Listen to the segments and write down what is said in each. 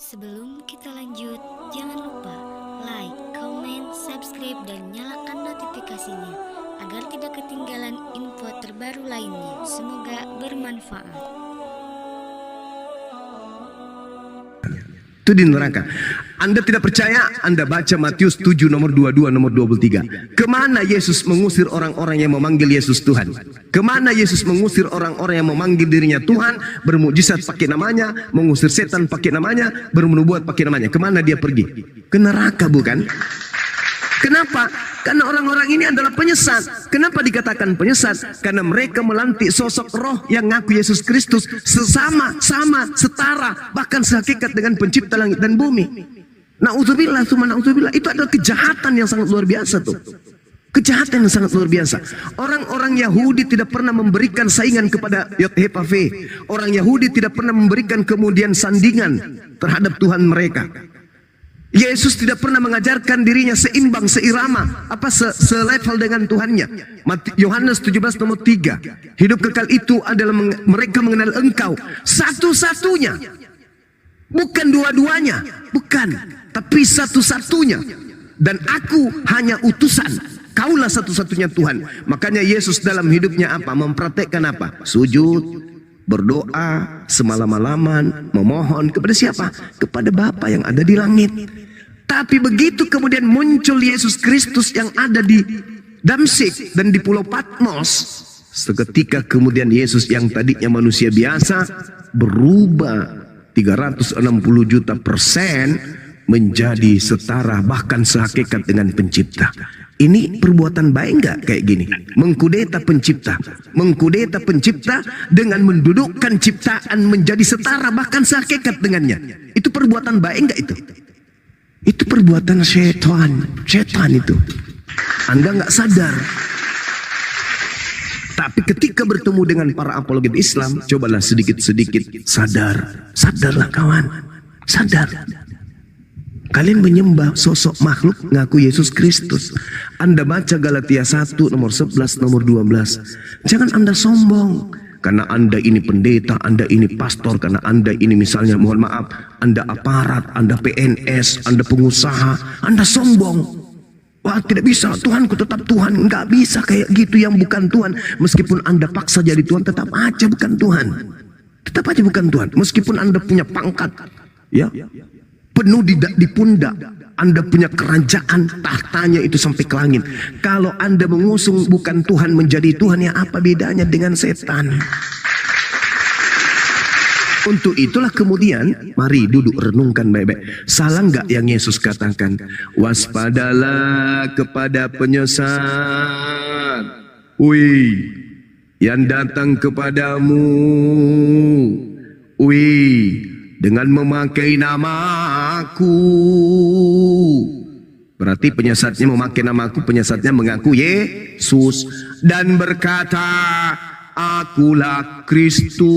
Sebelum kita lanjut, jangan lupa like, comment, subscribe, dan nyalakan notifikasinya agar tidak ketinggalan info terbaru lainnya. Semoga bermanfaat. Itu di neraka. Anda tidak percaya? Anda baca Matius 7 nomor 22 nomor 23. Kemana Yesus mengusir orang-orang yang memanggil Yesus Tuhan? Kemana Yesus mengusir orang-orang yang memanggil dirinya Tuhan, bermujizat pakai namanya, mengusir setan pakai namanya, bernubuat pakai namanya? Kemana dia pergi? Ke neraka, bukan? Kenapa? Karena orang-orang ini adalah penyesat. Kenapa dikatakan penyesat? Karena mereka melantik sosok roh yang ngaku Yesus Kristus sesama, setara, bahkan sehakikat dengan pencipta langit dan bumi. Na'udzubillah, tsumma na'udzubillah. Itu adalah kejahatan yang sangat luar biasa tuh. Kejahatan yang sangat luar biasa. Orang-orang Yahudi tidak pernah memberikan saingan kepada Yod-Heh-Vav. Orang Yahudi tidak pernah memberikan kemudian sandingan terhadap Tuhan mereka. Yesus tidak pernah mengajarkan dirinya seimbang, seirama, selevel dengan Tuhannya. Yohanes 17 nomor 3. Hidup kekal itu adalah mereka mengenal Engkau satu-satunya. Bukan dua-duanya, bukan, tapi satu-satunya. Dan aku hanya utusan. Kaulah satu-satunya Tuhan. Makanya Yesus dalam hidupnya apa? Mempraktekkan apa? Sujud, berdoa, semalam-malaman, memohon kepada siapa? Kepada Bapa yang ada di langit. Tapi begitu kemudian muncul Yesus Kristus yang ada di Damsyik dan di Pulau Patmos, seketika kemudian Yesus yang tadinya manusia biasa berubah 360 juta persen menjadi setara bahkan sehakikat dengan pencipta. Ini perbuatan baik nggak kayak gini? Mengkudeta pencipta dengan mendudukkan ciptaan menjadi setara bahkan sehakikat dengannya. Itu perbuatan baik nggak itu? Itu perbuatan setan itu. Anda nggak sadar. Tapi ketika bertemu dengan para apologet Islam, cobalah sedikit-sedikit sadarlah kawan, sadar. Kalian menyembah sosok makhluk ngaku Yesus Kristus. Anda baca Galatia 1 nomor 11 nomor 12. Jangan Anda sombong karena Anda ini pendeta, Anda ini pastor, karena Anda ini misalnya mohon maaf, Anda aparat, Anda PNS, Anda pengusaha, Anda sombong. Wah, tidak bisa, Tuhanku tetap Tuhan. Enggak bisa kayak gitu yang bukan Tuhan. Meskipun Anda paksa jadi Tuhan, tetap aja bukan Tuhan. Tetap aja bukan Tuhan. Meskipun Anda punya pangkat, ya, penuh di pundak, Anda punya kerajaan, tahtanya itu sampai ke langit. Kalau Anda mengusung bukan Tuhan menjadi Tuhan, ya apa bedanya dengan setan? Untuk itulah kemudian mari duduk renungkan baik-baik. Salah nggak yang Yesus katakan? Waspadalah kepada penyesat, wih, yang datang kepadamu, wih, dengan memakai namaku. Berarti penyesatnya memakai namaku, penyesatnya mengaku Yesus dan berkata, akulah Kristus.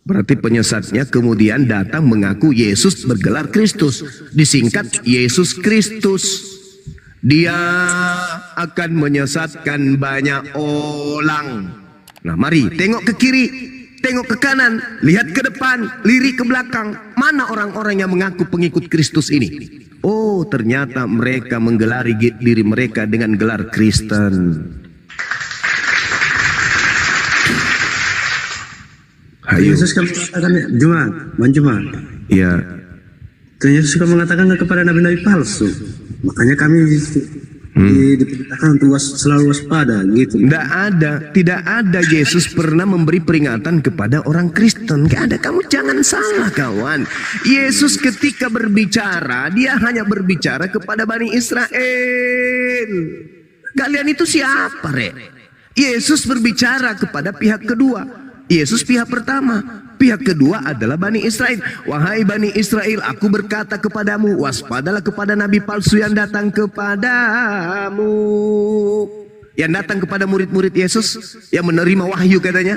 Berarti penyesatnya kemudian datang mengaku Yesus bergelar Kristus, disingkat Yesus Kristus. Dia akan menyesatkan banyak orang. Nah, mari tengok ke kiri, tengok ke kanan, lihat ke depan, lirik ke belakang. Mana orang-orang yang mengaku pengikut Kristus ini? Oh, ternyata mereka menggelari diri mereka dengan gelar Kristen. Ayo. Yesus kan mengatakan Jumat. Ya. Yesus kan mengatakan kepada nabi-nabi palsu. Makanya kami diperintahkan untuk selalu waspada gitu. Tidak ada Yesus pernah memberi peringatan kepada orang Kristen. Gak ada, kamu jangan salah kawan. Yesus ketika berbicara, dia hanya berbicara kepada Bani Israel. Kalian itu siapa, Rek? Yesus berbicara kepada pihak kedua. Yesus pihak pertama, pihak kedua adalah Bani Israel. Wahai Bani Israel, aku berkata kepadamu, waspadalah kepada nabi palsu yang datang kepadamu. Yang datang kepada murid-murid Yesus yang menerima wahyu katanya.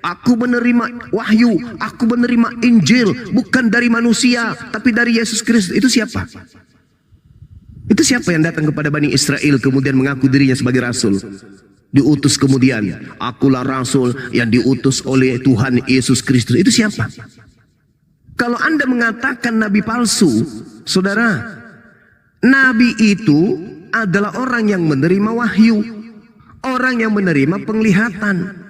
Aku menerima wahyu, aku menerima Injil bukan dari manusia tapi dari Yesus Kristus. Itu siapa? Itu siapa yang datang kepada Bani Israel kemudian mengaku dirinya sebagai rasul? Diutus kemudian, akulah rasul yang diutus oleh Tuhan Yesus Kristus. Itu siapa? Kalau Anda mengatakan nabi palsu, saudara, nabi itu adalah orang yang menerima wahyu, orang yang menerima penglihatan.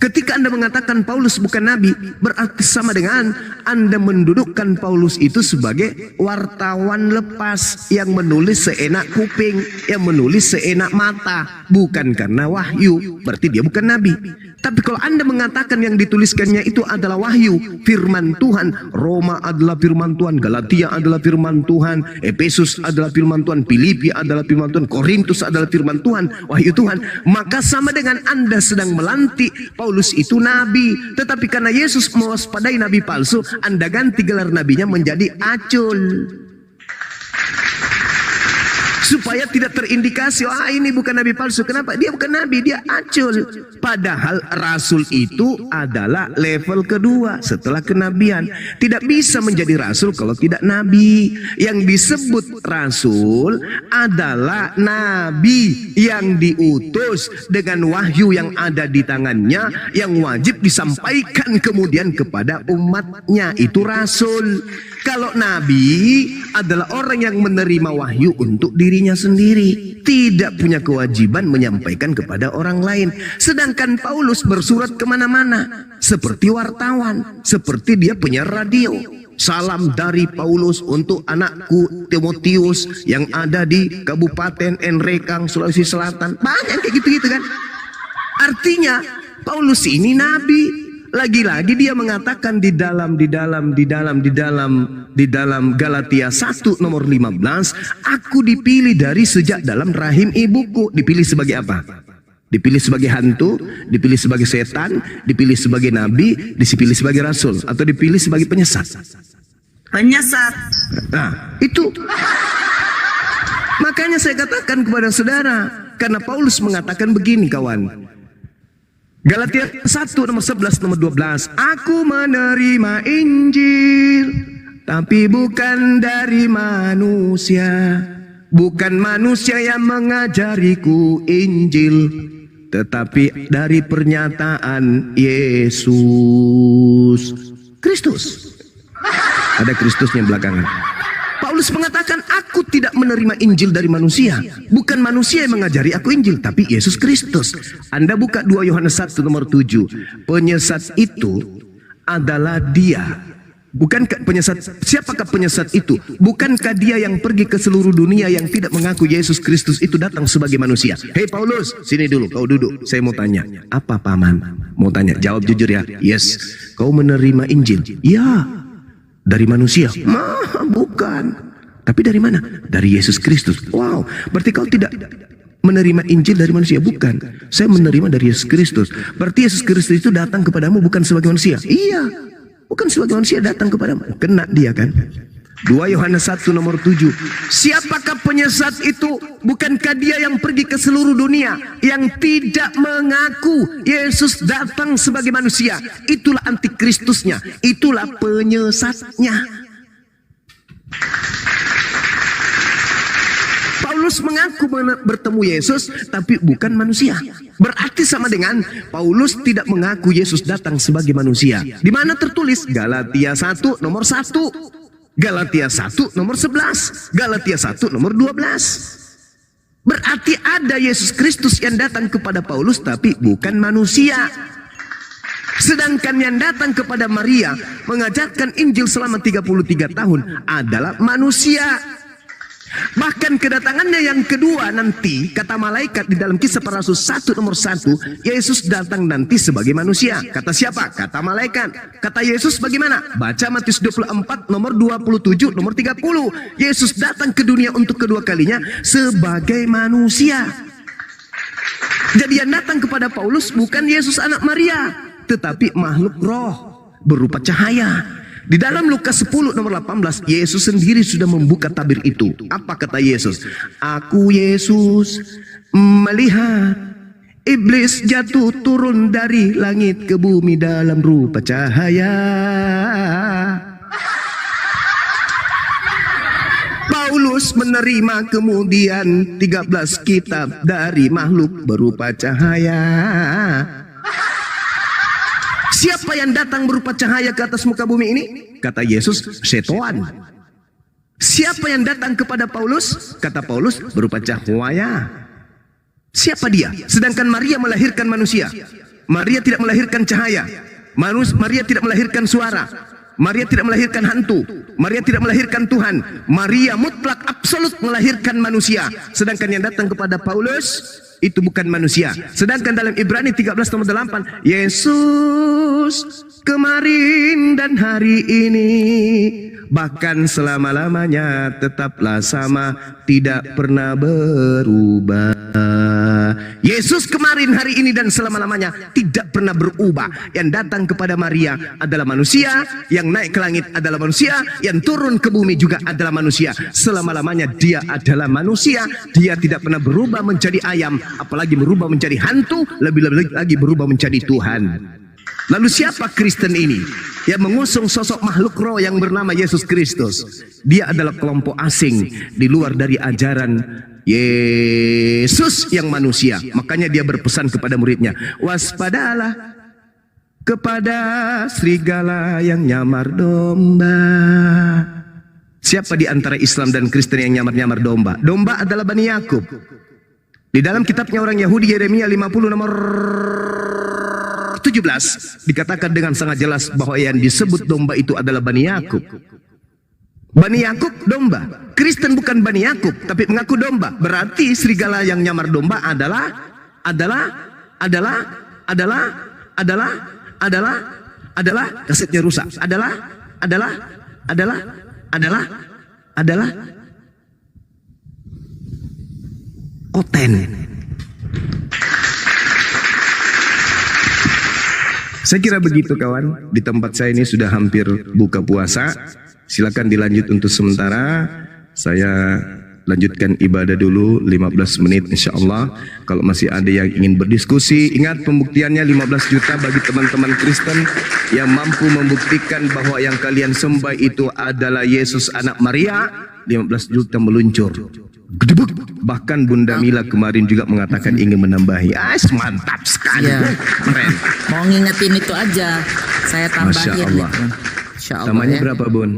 Ketika Anda mengatakan Paulus bukan nabi, berarti sama dengan Anda mendudukkan Paulus itu sebagai wartawan lepas yang menulis seenak kuping, yang menulis seenak mata, bukan karena wahyu, berarti dia bukan nabi. Tapi kalau Anda mengatakan yang dituliskannya itu adalah wahyu, firman Tuhan, Roma adalah firman Tuhan, Galatia adalah firman Tuhan, Efesus adalah firman Tuhan, Filipi adalah firman Tuhan, Korintus adalah firman Tuhan, wahyu Tuhan, maka sama dengan Anda sedang melantik Paulus itu nabi. Tetapi karena Yesus mewaspadai nabi palsu, Anda ganti gelar nabinya menjadi acul, supaya tidak terindikasi, ini bukan nabi palsu. Kenapa? Dia bukan nabi, dia acul. Padahal rasul itu adalah level kedua setelah kenabian. Tidak bisa menjadi rasul kalau tidak nabi. Yang disebut rasul adalah nabi yang diutus dengan wahyu yang ada di tangannya, yang wajib disampaikan kemudian kepada umatnya. Itu rasul. Kalau nabi adalah orang yang menerima wahyu untuk dirinya sendiri, tidak punya kewajiban menyampaikan kepada orang lain. Sedangkan Paulus bersurat kemana-mana seperti wartawan, seperti dia penyiar radio. Salam dari Paulus untuk anakku Timotius yang ada di Kabupaten Enrekang, Sulawesi Selatan. Banyak kayak gitu-gitu kan. Artinya Paulus ini nabi. Lagi-lagi dia mengatakan di dalam Galatia 1 nomor 15, aku dipilih dari sejak dalam rahim ibuku. Dipilih sebagai apa? Dipilih sebagai hantu, dipilih sebagai setan, dipilih sebagai nabi, dipilih sebagai rasul, atau dipilih sebagai penyesat. Penyesat. Nah, itu. Makanya saya katakan kepada saudara, karena Paulus mengatakan begini, kawan. Galatia 1 nomor 11 nomor 12, aku menerima Injil tapi bukan dari manusia, bukan manusia yang mengajariku Injil, tetapi dari pernyataan Yesus Kristus. Ada Kristusnya belakangan. Paulus mengatakan, aku tidak menerima Injil dari manusia. Bukan manusia yang mengajari aku Injil, tapi Yesus Kristus. Anda buka 2 Yohanes 1 nomor 7. Penyesat itu adalah dia. Bukan penyesat. Siapakah penyesat itu? Bukankah dia yang pergi ke seluruh dunia yang tidak mengaku Yesus Kristus itu datang sebagai manusia? Hei Paulus, sini dulu, kau duduk. Saya mau tanya, apa paman? Mau tanya, jawab jujur ya. Yes. Kau menerima Injil? Ya. Dari manusia? Bukan. Tapi dari mana? Dari Yesus Kristus. Wow, berarti kau tidak menerima Injil dari manusia? Bukan. Saya menerima dari Yesus Kristus. Berarti Yesus Kristus itu datang kepadamu bukan sebagai manusia? Iya, bukan sebagai manusia, datang kepadamu. Kena dia kan? 2 Yohanes 1 nomor 7. Siapakah penyesat itu? Bukankah dia yang pergi ke seluruh dunia yang tidak mengaku Yesus datang sebagai manusia? Itulah antikristusnya, itulah penyesatnya. Paulus mengaku bertemu Yesus tapi bukan manusia. Berarti sama dengan Paulus tidak mengaku Yesus datang sebagai manusia. Di mana tertulis? Galatia 1 nomor 1. Galatia 1 nomor 11, Galatia 1 nomor 12. Berarti ada Yesus Kristus yang datang kepada Paulus tapi bukan manusia. Sedangkan yang datang kepada Maria mengajarkan Injil selama 33 tahun adalah manusia. Bahkan kedatangannya yang kedua nanti, kata malaikat di dalam Kisah Para Rasul 1 nomor 1, Yesus datang nanti sebagai manusia. Kata siapa? Kata malaikat. Kata Yesus bagaimana? Baca Matius 24 nomor 27 nomor 30. Yesus datang ke dunia untuk kedua kalinya sebagai manusia. Jadi yang datang kepada Paulus bukan Yesus anak Maria, tetapi makhluk roh berupa cahaya. Di dalam Lukas 10 nomor 18, Yesus sendiri sudah membuka tabir itu. Apa kata Yesus? Aku Yesus melihat iblis jatuh turun dari langit ke bumi dalam rupa cahaya. Paulus menerima kemudian 13 kitab dari makhluk berupa cahaya. Siapa yang datang berupa cahaya ke atas muka bumi ini? Kata Yesus, setan. Siapa yang datang kepada Paulus? Kata Paulus, berupa cahaya. Siapa dia? Sedangkan Maria melahirkan manusia. Maria tidak melahirkan cahaya. Maria tidak melahirkan suara. Maria tidak melahirkan hantu. Maria tidak melahirkan Tuhan. Maria mutlak absolut melahirkan manusia. Sedangkan yang datang kepada Paulus itu bukan manusia. Sedangkan dalam Ibrani 13:8, Yesus kemarin dan hari ini, bahkan selama-lamanya tetaplah sama, tidak pernah berubah. Yesus kemarin, hari ini, dan selama-lamanya tidak pernah berubah. Yang datang kepada Maria adalah manusia, yang naik ke langit adalah manusia, yang turun ke bumi juga adalah manusia. Selama-lamanya dia adalah manusia. Dia tidak pernah berubah menjadi ayam, apalagi berubah menjadi hantu, lebih-lebih lagi berubah menjadi Tuhan. Lalu siapa Kristen ini yang mengusung sosok makhluk roh yang bernama Yesus Kristus? Dia adalah kelompok asing di luar dari ajaran Yesus yang manusia. Makanya dia berpesan kepada muridnya, waspadalah kepada serigala yang nyamar domba. Siapa di antara Islam dan Kristen yang nyamar-nyamar domba? Domba adalah Bani Yakub. Di dalam kitabnya orang Yahudi, Yeremia 50 nomor 17 dikatakan dengan sangat jelas bahwa yang disebut domba itu adalah Bani Yakub. Bani Yakub domba. Kristen bukan Bani Yakub tapi mengaku domba. Berarti serigala yang nyamar domba adalah kasetnya rusak. Adalah Oten. Saya kira begitu kawan. Di tempat saya ini sudah hampir buka puasa. Silakan dilanjut untuk sementara. Saya lanjutkan ibadah dulu 15 menit insya Allah. Kalau masih ada yang ingin berdiskusi, ingat pembuktiannya 15 juta bagi teman-teman Kristen yang mampu membuktikan bahwa yang kalian sembah itu adalah Yesus anak Maria. 15 juta meluncur. Gedebuk. Bahkan Bunda Mila kemarin juga mengatakan ingin menambahi. Mantap sekali. Ya. Keren. Mau ngingetin itu aja, saya tambahin. Masya Allah. Insya Allah. Namanya ya. berapa Bun?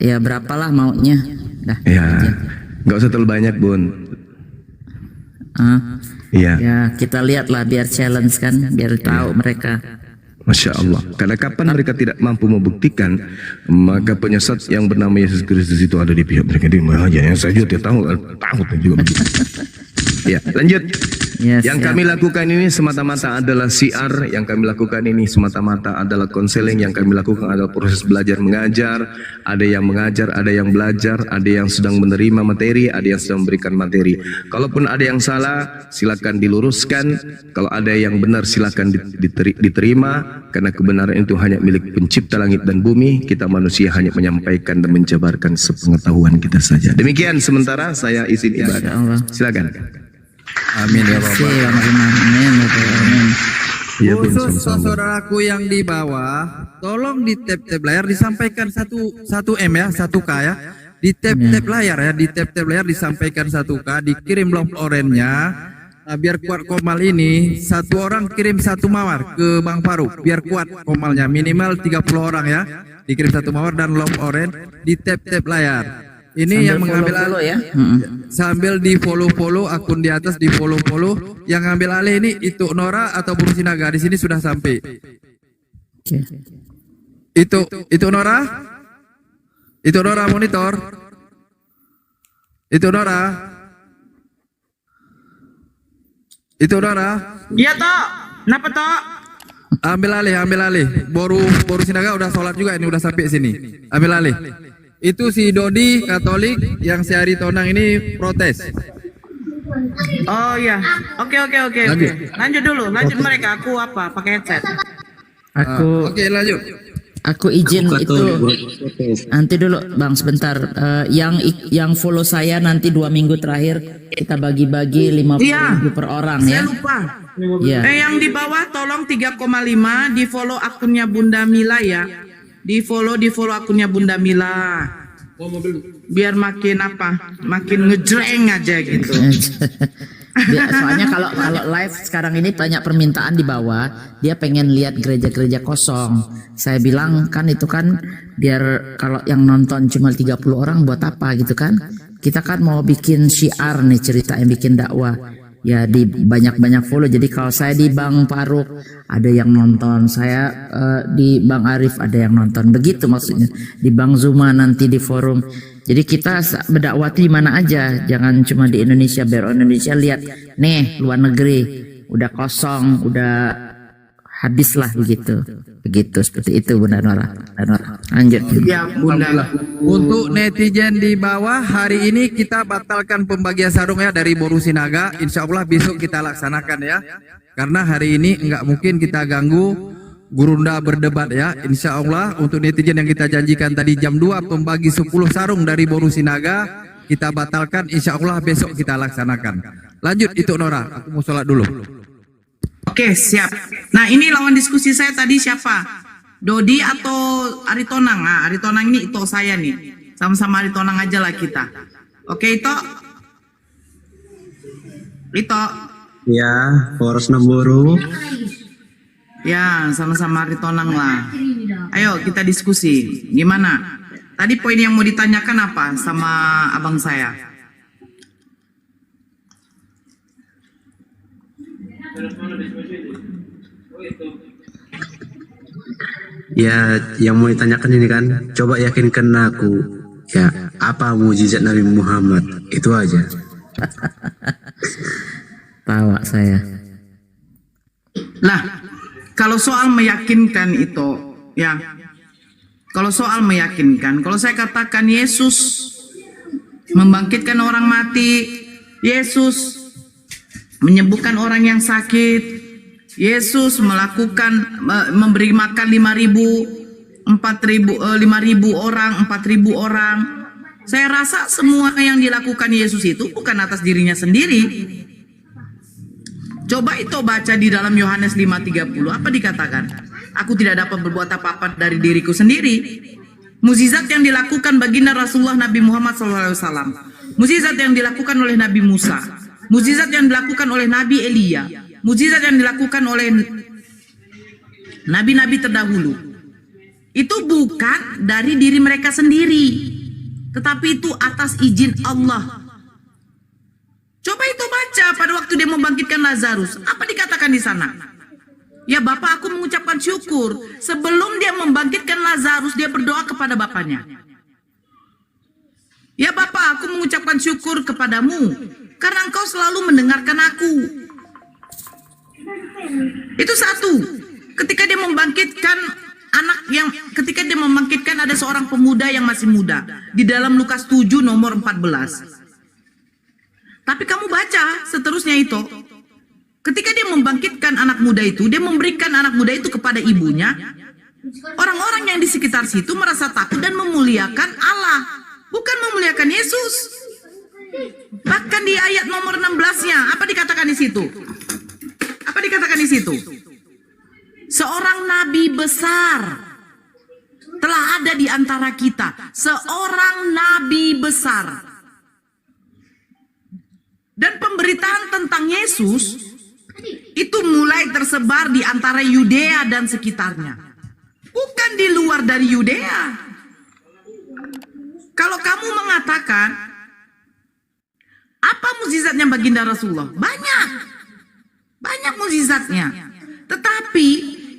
Ya berapalah maunya. Dah. Ya, nggak usah terlalu banyak Bun. Iya. Ya kita lihatlah biar challenge kan, biar tahu mereka. Masya Allah. Karena kapan mereka tidak mampu membuktikan, maka penyesat yang bernama Yesus Kristus itu ada di pihak mereka. Di mana aja yang saya juga tahu juga. Ya, lanjut. Yes, yang kami lakukan ini semata-mata adalah siar. Yang kami lakukan ini semata-mata adalah konseling. Yang kami lakukan adalah proses belajar mengajar. Ada yang mengajar, ada yang belajar, ada yang sedang menerima materi, ada yang sedang memberikan materi. Kalaupun ada yang salah, silakan diluruskan. Kalau ada yang benar, silakan diterima. Karena kebenaran itu hanya milik pencipta langit dan bumi. Kita manusia hanya menyampaikan dan menjabarkan sepengetahuan kita saja. Demikian sementara saya izin ibadah. Silakan. Amin ya Bapak. Ya, Khusus saudaraku yang di bawah, tolong di tab layar disampaikan 1 M ya, 1K ya. Di tab layar ya, di tab layar disampaikan 1K, dikirim love orange-nya. Nah, biar kuat komal ini, 1 orang kirim 1 mawar ke Bang Faruk, biar kuat komalnya, minimal 30 orang ya. Dikirim 1 mawar dan love orange di tab layar. Ini sambil yang mengambil alih ya. Sambil di follow akun di atas, di follow. Yang ngambil alih ini itu Nora atau Bung Sinaga, di sini sudah sampai. Okay. Itu Nora. Itu Nora monitor. Itu Nora. Itu Nora. Iya toh. Kenapa toh? Ambil alih. Boru Sinaga udah sholat juga, ini udah sampai sini. Ambil alih. Itu si Dodi Katolik, yang si Ari Tonang ini protes. Oh ya. Oke. Lanjut dulu. Lanjut mereka. Aku apa? Pakai headset. Oke, lanjut. Aku izin itu. Nanti dulu Bang sebentar. Yang follow saya nanti 2 minggu terakhir kita bagi-bagi 50.000 per orang ya. Saya lupa. Ya. Yang di bawah tolong 3,5 di follow akunnya Bunda Mila ya. Di follow akunnya Bunda Mila. Biar makin ngejreng aja gitu. Soalnya kalau live sekarang ini banyak permintaan di bawah, dia pengen lihat gereja-gereja kosong. Saya bilang kan itu kan biar kalau yang nonton cuma 30 orang buat apa gitu kan? Kita kan mau bikin syiar nih, cerita yang bikin dakwah. Ya di banyak-banyak follow. Jadi kalau saya di Bang Faruk ada yang nonton, saya di Bang Arif ada yang nonton. Begitu maksudnya. Di Bang Zuma nanti di forum. Jadi kita berdakwah di mana aja, jangan cuma di Indonesia. Biar orang Indonesia lihat, nih luar negeri udah kosong, udah habis lah begitu. Begitu seperti itu Bunda Nora. Lanjut. Ya Bunda. Untuk netizen di bawah, hari ini kita batalkan pembagian sarung ya dari Boru Sinaga. Insya Allah besok kita laksanakan ya. Karena hari ini nggak mungkin kita ganggu Gurunda berdebat ya. Insya Allah untuk netizen yang kita janjikan tadi jam 2 pembagi 10 sarung dari Boru Sinaga kita batalkan. Insya Allah besok kita laksanakan. Lanjut itu Nora, aku mau sholat dulu. Oke, siap. Nah, ini lawan diskusi saya tadi siapa? Dodi atau Aritonang? Nah, Aritonang ini Ito saya nih. Sama-sama Aritonang aja lah kita. Oke, Ito. Ya, Forest Namburu. Ya, sama-sama Aritonang lah. Ayo, kita diskusi. Gimana? Tadi poin yang mau ditanyakan apa sama abang saya? Ya, yang mau ditanyakan ini kan, coba yakinkan aku, ya, apa mujizat Nabi Muhammad? Itu aja. Tawa saya. Lah, kalau soal meyakinkan itu, ya. Kalau soal meyakinkan, kalau saya katakan Yesus membangkitkan orang mati, Yesus menyembuhkan orang yang sakit, Yesus melakukan memberi makan 5.000 orang, 4.000 orang. Saya rasa semua yang dilakukan Yesus itu bukan atas dirinya sendiri. Coba itu baca di dalam Yohanes 5:30, apa dikatakan? Aku tidak dapat berbuat apa-apa dari diriku sendiri. Mukjizat yang dilakukan baginda Rasulullah Nabi Muhammad SAW, mukjizat yang dilakukan oleh Nabi Musa, mukjizat yang dilakukan oleh Nabi Elia, mukjizat yang dilakukan oleh nabi-nabi terdahulu, itu bukan dari diri mereka sendiri, tetapi itu atas izin Allah. Coba itu baca pada waktu dia membangkitkan Lazarus, apa dikatakan di sana? Ya Bapak, aku mengucapkan syukur. Sebelum dia membangkitkan Lazarus, dia berdoa kepada Bapaknya. Ya Bapak, aku mengucapkan syukur kepadamu karena engkau selalu mendengarkan aku. Itu satu. Ketika dia membangkitkan ketika dia membangkitkan ada seorang pemuda yang masih muda di dalam Lukas 7 nomor 14. Tapi kamu baca seterusnya itu. Ketika dia membangkitkan anak muda itu, dia memberikan anak muda itu kepada ibunya. Orang-orang yang di sekitar situ merasa takut dan memuliakan Allah, bukan memuliakan Yesus. Bahkan di ayat nomor 16-nya, apa dikatakan di situ? Apa dikatakan di situ? Seorang nabi besar telah ada di antara kita. Seorang nabi besar. Dan pemberitaan tentang Yesus itu mulai tersebar di antara Yudea dan sekitarnya. Bukan di luar dari Yudea. Kalau kamu mengatakan, apa mukjizatnya baginda Rasulullah? Banyak. Banyak mukjizatnya. Tetapi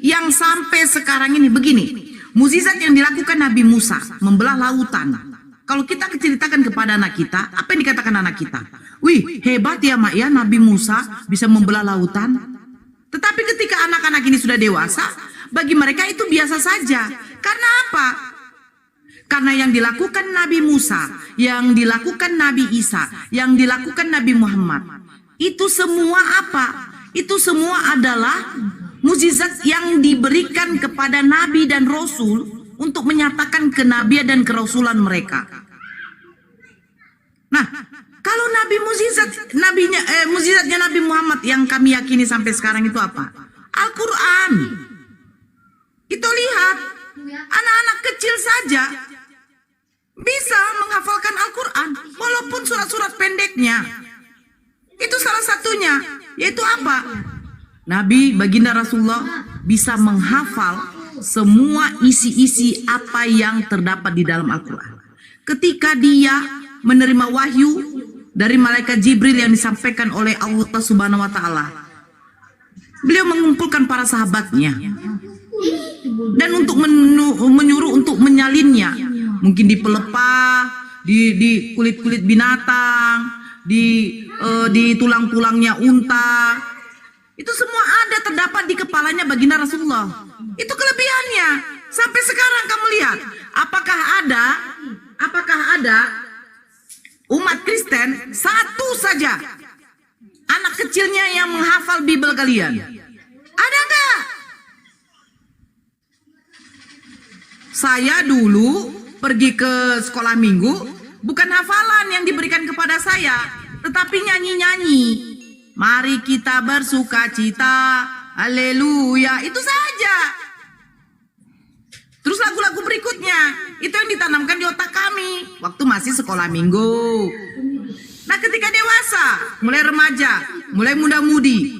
yang sampai sekarang ini begini. Mukjizat yang dilakukan Nabi Musa, membelah lautan. Kalau kita ceritakan kepada anak kita, apa yang dikatakan anak kita? Wih, hebat ya Mak ya, Nabi Musa bisa membelah lautan. Tetapi ketika anak-anak ini sudah dewasa, bagi mereka itu biasa saja. Karena apa? Karena yang dilakukan Nabi Musa, yang dilakukan Nabi Isa, yang dilakukan Nabi Muhammad, itu semua apa? Itu semua adalah mukjizat yang diberikan kepada Nabi dan Rasul untuk menyatakan kenabian dan kerasulan mereka. Nah, kalau Nabi mukjizatnya Nabi Muhammad yang kami yakini sampai sekarang itu apa? Al-Quran. Itu lihat, anak-anak kecil saja bisa menghafalkan Al-Quran, walaupun surat-surat pendeknya. Itu salah satunya. Yaitu apa? Nabi baginda Rasulullah bisa menghafal semua isi-isi apa yang terdapat di dalam Al-Quran. Ketika dia menerima wahyu dari malaikat Jibril yang disampaikan oleh Allah Subhanahu wa Ta'ala, beliau mengumpulkan para sahabatnya dan untuk menyuruh untuk menyalinnya, mungkin di pelepah, di kulit-kulit binatang, di tulang-tulangnya unta. Itu semua ada terdapat di kepalanya baginda Rasulullah. Itu kelebihannya. Sampai sekarang kamu lihat, apakah ada umat Kristen satu saja anak kecilnya yang menghafal Bible kalian? Ada enggak? Saya dulu pergi ke sekolah minggu, bukan hafalan yang diberikan kepada saya, tetapi nyanyi-nyanyi. Mari kita bersuka cita, haleluya, itu saja. Terus lagu-lagu berikutnya, itu yang ditanamkan di otak kami waktu masih sekolah minggu. Nah, ketika dewasa, mulai remaja, mulai muda-mudi,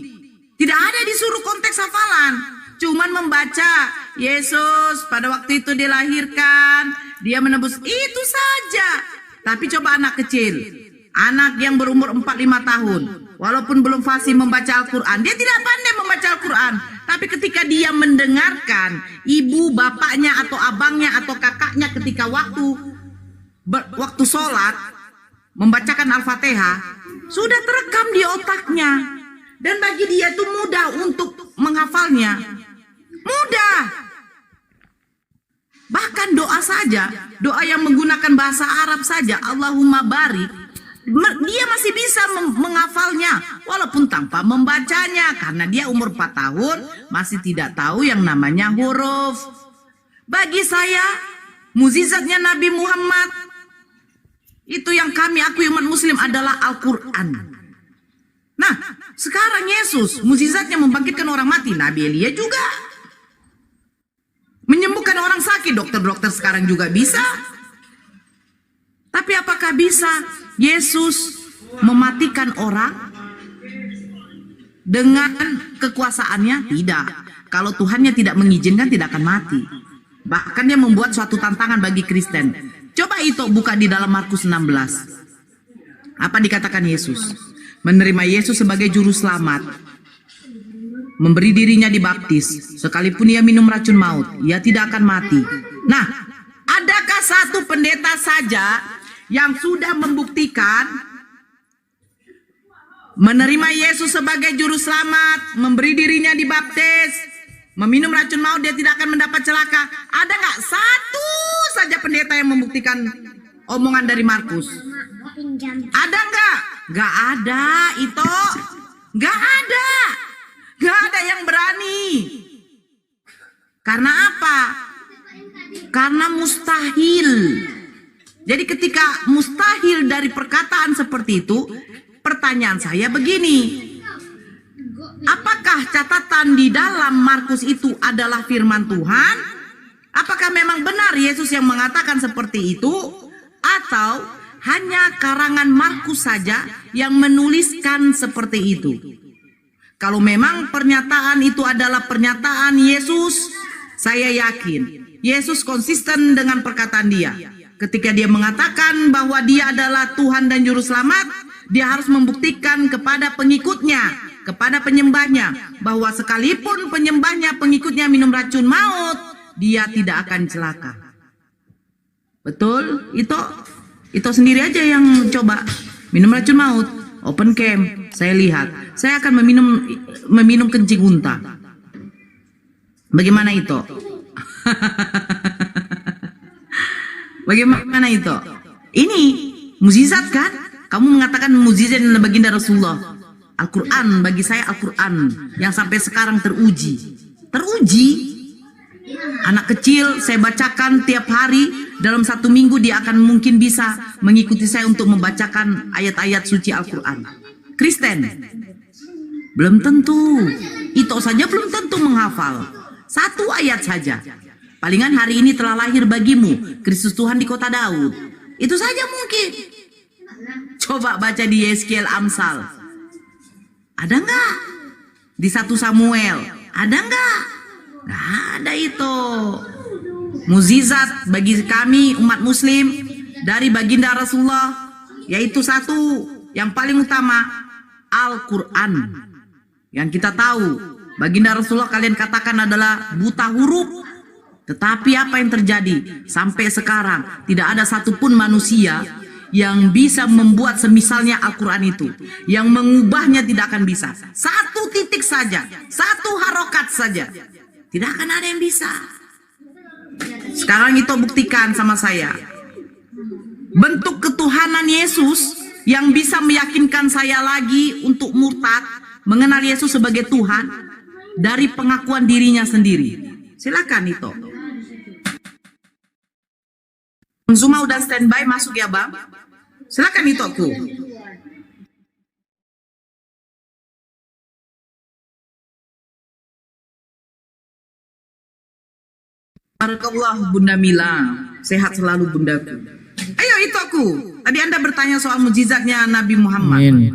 tidak ada disuruh konteks hafalan, cuman membaca Yesus pada waktu itu dilahirkan, dia menebus, itu saja. Tapi coba anak kecil, anak yang berumur 4-5 tahun, walaupun belum fasih membaca Al-Quran, dia tidak pandai membaca Al-Quran. Tapi ketika dia mendengarkan ibu, bapaknya, atau abangnya, atau kakaknya ketika waktu sholat membacakan Al-Fatihah, sudah terekam di otaknya. Dan bagi dia itu mudah untuk menghafalnya. Mudah. Bahkan doa saja, doa yang menggunakan bahasa Arab saja, Allahumma barik, dia masih bisa menghafalnya walaupun tanpa membacanya, karena dia umur 4 tahun masih tidak tahu yang namanya huruf. Bagi saya, mukjizatnya Nabi Muhammad itu yang kami akui umat muslim adalah Al-Quran. Nah, sekarang Yesus mukjizatnya membangkitkan orang mati. Nabi Elia juga menyembuhkan orang sakit. Dokter-dokter sekarang juga bisa. Tapi apakah bisa Yesus mematikan orang dengan kekuasaannya? Tidak. Kalau Tuhannya tidak mengizinkan, tidak akan mati. Bahkan dia membuat suatu tantangan bagi Kristen. Coba itu buka di dalam Markus 16. Apa dikatakan Yesus? Menerima Yesus sebagai juru selamat, memberi dirinya dibaptis, sekalipun ia minum racun maut, ia tidak akan mati. Nah, adakah satu pendeta saja yang sudah membuktikan menerima Yesus sebagai juru selamat, memberi dirinya dibaptis, meminum racun maut, dia tidak akan mendapat celaka? Ada nggak satu saja pendeta yang membuktikan omongan dari Markus? Ada nggak? Nggak ada itu. Nggak ada. Nggak ada yang berani. Karena apa? Karena mustahil. Jadi ketika mustahil dari perkataan seperti itu, pertanyaan saya begini. Apakah catatan di dalam Markus itu adalah firman Tuhan? Apakah memang benar Yesus yang mengatakan seperti itu? Atau hanya karangan Markus saja yang menuliskan seperti itu? Kalau memang pernyataan itu adalah pernyataan Yesus, saya yakin Yesus konsisten dengan perkataan dia. Ketika dia mengatakan bahwa dia adalah Tuhan dan Juru Selamat, dia harus membuktikan kepada pengikutnya, kepada penyembahnya, bahwa sekalipun penyembahnya, pengikutnya minum racun maut, dia tidak akan celaka. Betul? Itu sendiri aja yang coba minum racun maut, open camp, saya lihat, saya akan meminum kencing unta. Bagaimana itu? Bagaimana itu? Ini mukjizat kan? Kamu mengatakan mukjizat baginda Rasulullah. Al-Quran, bagi saya Al-Quran yang sampai sekarang teruji. Anak kecil saya bacakan tiap hari, dalam 1 minggu dia akan mungkin bisa mengikuti saya untuk membacakan ayat-ayat suci Al-Quran. Kristen belum tentu. Itu saja belum tentu menghafal 1 ayat saja. Palingan hari ini telah lahir bagimu Kristus Tuhan di kota Daud. Itu saja mungkin. Coba baca di Yeskiel Amsal. Ada nggak? Di 1 Samuel ada nggak? Nggak ada itu. Mukjizat bagi kami umat muslim dari baginda Rasulullah yaitu satu yang paling utama, Al-Quran. Yang kita tahu baginda Rasulullah kalian katakan adalah buta huruf. Tetapi apa yang terjadi? Sampai sekarang tidak ada satupun manusia yang bisa membuat semisalnya Al-Quran itu. Yang mengubahnya tidak akan bisa. Satu titik saja, satu harokat saja, tidak akan ada yang bisa. Sekarang itu buktikan sama saya. Bentuk ketuhanan Yesus yang bisa meyakinkan saya lagi untuk murtad, mengenal Yesus sebagai Tuhan dari pengakuan dirinya sendiri. Silakan itu. Zuma udah standby, masuk ya Bang. Silakan itu aku. Barakallah Bunda Mila, sehat selalu bundaku. Ayo itu aku. Tadi Anda bertanya soal mujizatnya Nabi Muhammad. Amin.